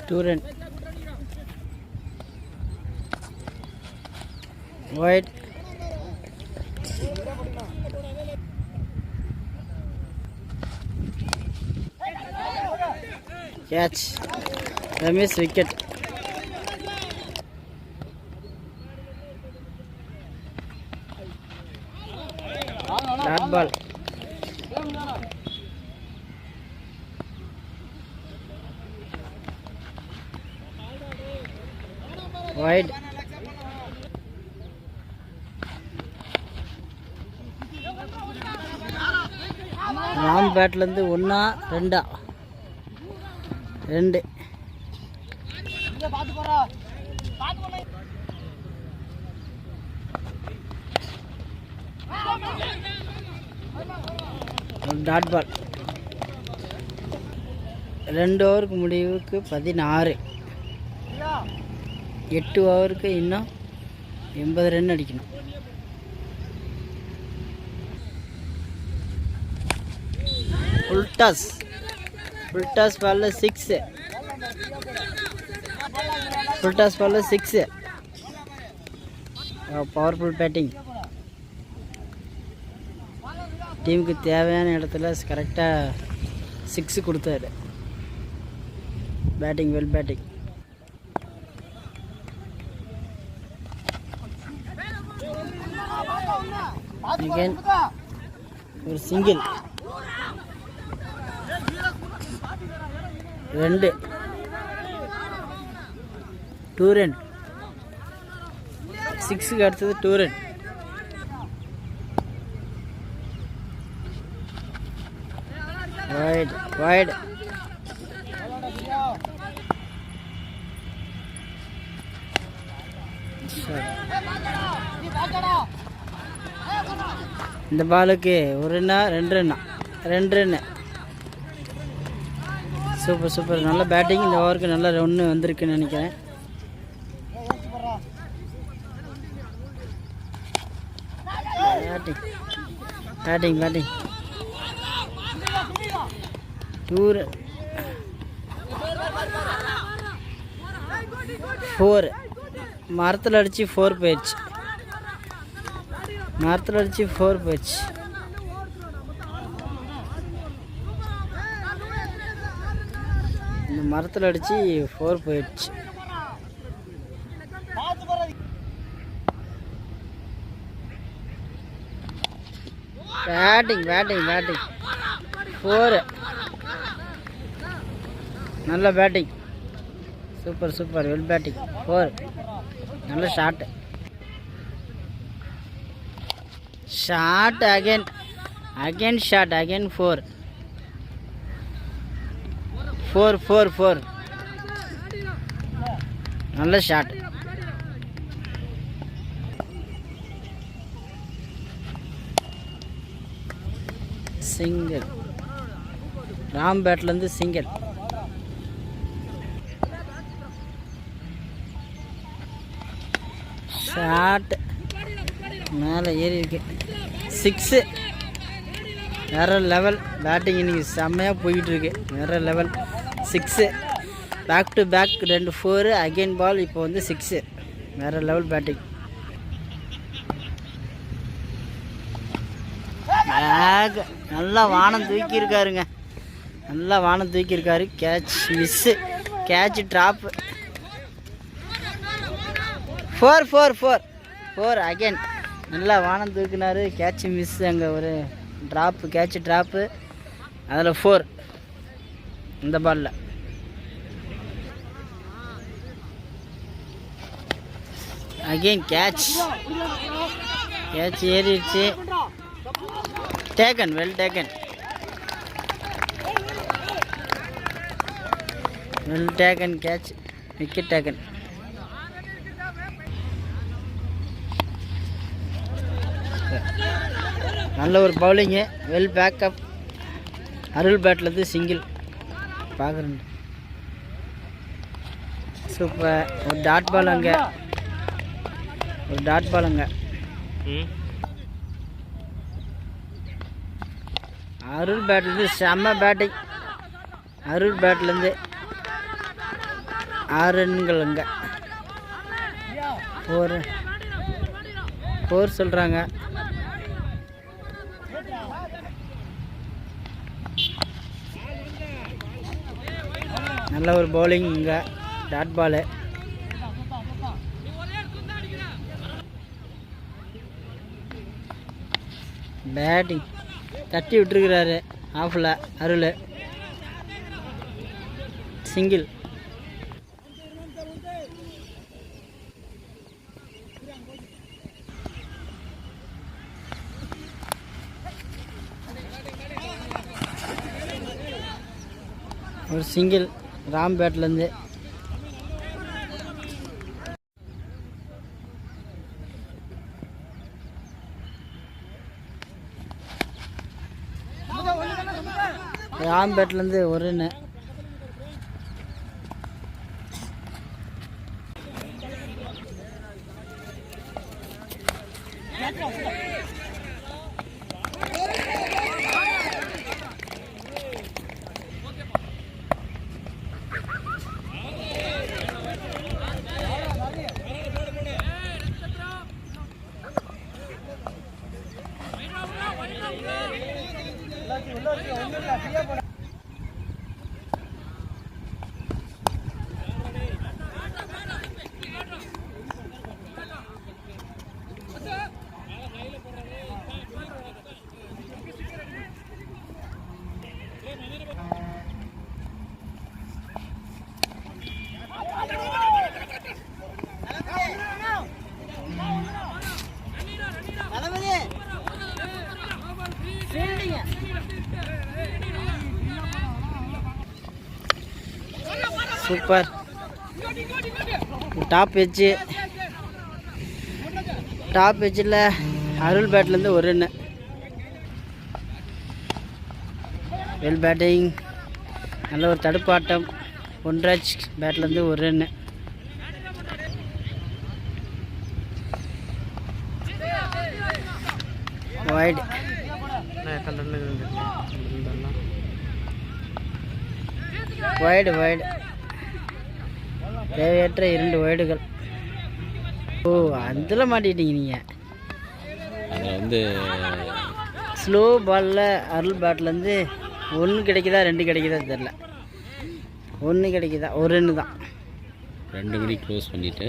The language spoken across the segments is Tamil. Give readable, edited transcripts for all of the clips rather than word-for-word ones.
2 run. Wide. Catch. Miss wicket. Dot ball. Wide. Ram பேட்லேருந்து 1 2 2 டாட் பால். 2 ஓவருக்கு முடிவுக்கு 16. 8 ஓவருக்கு இன்னும் 80 ரன் அடிக்கணும். ஃபுல் டாஸ் பால்ல 6. ஃபுல் டாஸ் பால்ல 6. Powerful batting. டீமுக்கு தேவையான இடத்துல கரெக்டாக 6 கொடுத்தாரு. Batting well batting. Again ஒரு சிங்கிள். 2 2 ரன். 6க்கு அடுத்தது 2 ரன். Wide. இந்த பாலுக்கு 1 ரன்னா 2 ரன்னா 2 ரன்னு. சூப்பர் நல்ல பேட்டிங். இந்த ஓவருக்கு நல்ல ரன்னு வந்திருக்குன்னு நினைக்கிறேன். பேட்டிங் 4. மரத்தில் அடித்து 4 போயிடுச்சு. இந்த மரத்தில் அடித்து 4 போயிடுச்சு. பேட்டிங் 4. நல்ல பேட்டிங். Super well batting. 4. நல்ல ஷாட் அகைன் ஷாட். 4. நல்ல ஷாட். சிங்கிள். ராம் பேட்லேருந்து சிங்கிள். ஷாட் மேலே ஏறி இருக்கு. 6. வேற லெவல் பேட்டிங். இன்னைக்கு செம்மையாக போயிட்டுருக்கு. வேற level. 6 back to back 2 4 again ball. இப்போ வந்து 6. வேற லெவல் பேட்டிங். பேக் நல்லா வானம் தூக்கியிருக்காருங்க. Catch miss. Catch drop. 4 again. நல்லா வானம் தூக்கினார். Catch miss. அங்கே ஒரு கேட்ச் ட்ராப்பு. அதில் 4 இந்த பாலில். அகைன் கேட்ச் ஏறிடுச்சு. Well taken. Catch. Wicket taken. நல்ல ஒரு பவுலிங்கு. Well backup. அருள் பேட்லேருந்து சிங்கிள் பார்க்குறேன். சூப்பர். ஒரு டாட் பால் அங்கே. அருள் பேட்லேருந்து செம்ம பேட்டிங். 6 ரன்கள் அங்கே 4 சொல்கிறாங்க. நல்ல ஒரு பவுலிங் இங்கே, டாட் பாலு. பேட்டிங் தட்டி விட்டுருக்கிறாரு ஆஃபில் அருள். சிங்கிள். ஒரு சிங்கிள் ராம் பேட்லேருந்து. ராம் பேட்லேருந்து ஒரு ரன்னு. சூப்பர். டாப் எட்ஜில் அருள் பேட்லேருந்து ஒரு ரன்னு. Well batting. நல்ல ஒரு தடுப்பாட்டம். பொன்ராஜ் பேட்லேருந்து ஒரு ரன்னு. வைடு. வைடு தேவையற்ற 2 வைடுகள். ஓ, அதில் மாட்டிட்டீங்க நீங்கள். அது ஸ்லோ பாலில் அருள் பேட்லேருந்து 1 கிடைக்குதா 2 கிடைக்குதா தெரில. 1 கிடைக்குதா, ஒரு ரன்னு தான். 2 மணி க்ளோஸ் பண்ணிவிட்டு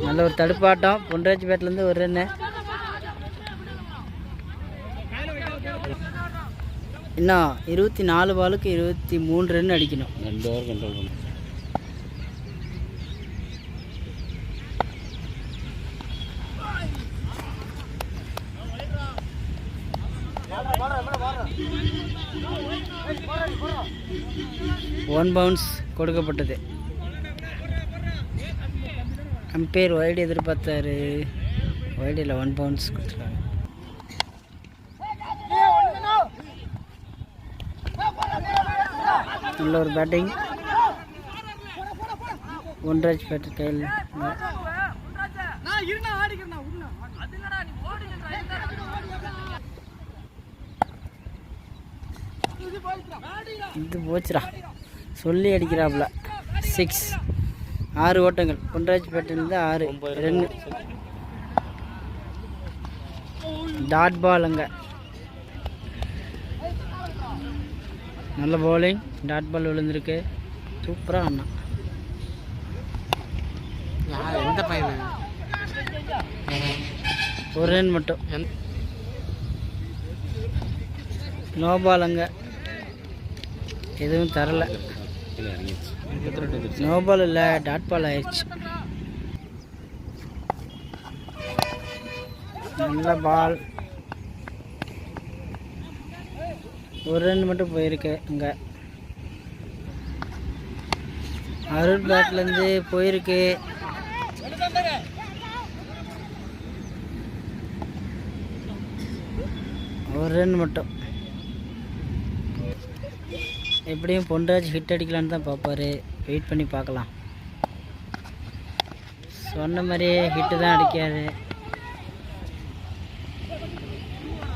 நல்ல ஒரு தடுப்பாட்டம். பொன்ராஜ் பேட்லேருந்து ஒரு ரன்னு. இன்னும் 24 பாலுக்கு 23 ரன் அடிக்கணும். 2 ஓவர் கண்ட்ரோல் பண்ணணும். ஒன் பவுன்ஸ் கொடுக்கப்பட்டது. அம்பையர் வைடு எதிர்பார்த்தாரு. வைடில் 1 பவுன்ஸ் கொடுத்துருக்காங்க. நல்ல ஒரு பேட்டிங். பொன்ராஜ் பேட் கையில். இது போச்சுடா, சொல்லி அடிக்கிறாப்புல. 6. 6 ஓட்டங்கள். பொன்ராஜ் பேட்டிலிருந்து 6 ரன்னு. டாட் பால் அங்கே. நல்ல பவுலிங். டாட் பால் விழுந்திருக்கு. சூப்பராக அண்ணா. எந்த பையன்? ஒரு ரன் மட்டும். நோ பால் அங்கே. எதுவும் தரல. நோ பால் இல்லை, டாட் பால் ஆயிடுச்சு. நல்ல பால். ஒரு ரன் மட்டும் போயிருக்கு அங்கே. அருள் பேட்லேருந்து போயிருக்கு. ஒரு ரன் மட்டும். எப்படியும் பொன்ராஜ் ஹிட் அடிக்கலான்னு தான் பார்ப்பாரு. வெயிட் பண்ணி பார்க்கலாம். சொன்ன மாதிரியே ஹிட்டு தான் அடிக்காது.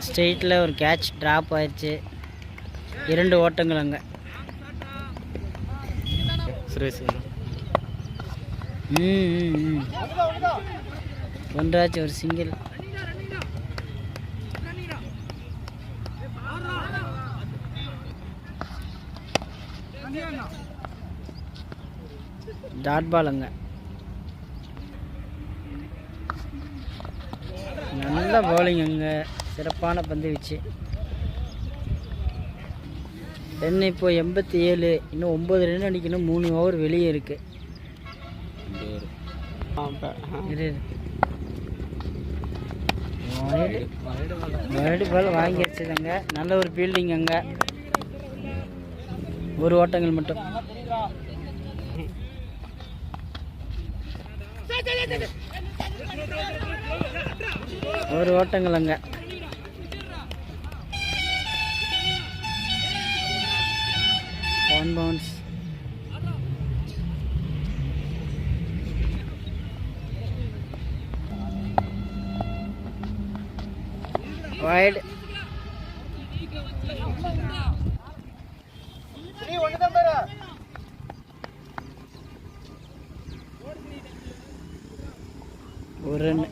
ஸ்ட்ரெயிட்டில் ஒரு கேட்ச் ட்ராப் ஆயிடுச்சு. 2 ஓட்டங்கள் அங்கே. சுரேஷ் ஒன்றாச்சு ஒரு சிங்கிள். டாட் பாலுங்க. நல்ல பவுலிங் அங்கே, சிறப்பான பந்து வீச்சு. ரன் இப்போ 87. இன்னும் 9 ரன் அடிக்கணும். 3 ஓவர் வெளியே இருக்கு. வைடு பால் வாங்கி வச்சதுங்க. நல்ல ஒரு ஃபீல்டிங் அங்கே. ஒரு ஓட்டங்கள் மட்டும். ஒரு ஓட்டங்கள் அங்கே. One bounce. வைடு. ஒரு ரன்.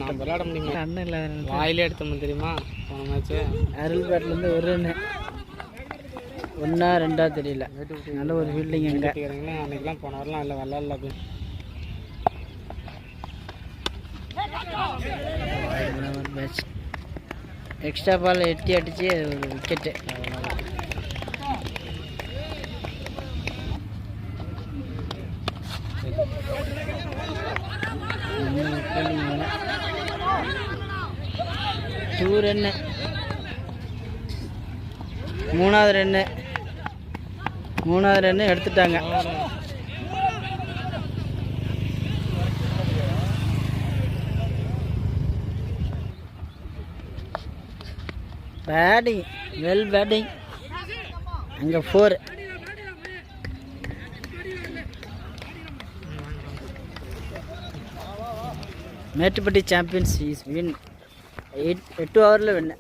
நான் விளையாட முடியுமா? அண்ணன் இல்லை, வாயிலே எடுத்தோம் தெரியுமா போன மேட்ச்சு. அருள் பேட்லேருந்து ஒரு ரன். 1 2 தெரியல. நல்ல ஒரு ஃபீல்டிங் அங்கே. அன்றைக்கெலாம் போன வரலாம் இல்லை விளாட்ல. மேட்ச் எக்ஸ்ட்ரா பால் எட்டி அடித்து ஒரு விக்கெட்டு. Two run. 3வது ரன்னு. 3வது ரன்னு எடுத்துட்டாங்க. பேட்டிங், வெல் பேட்டிங் அங்கே 4. மேட்டுப்பட்டி சாம்பியன்ஸ் இஸ் வின் 8 ஓவரில் வின்.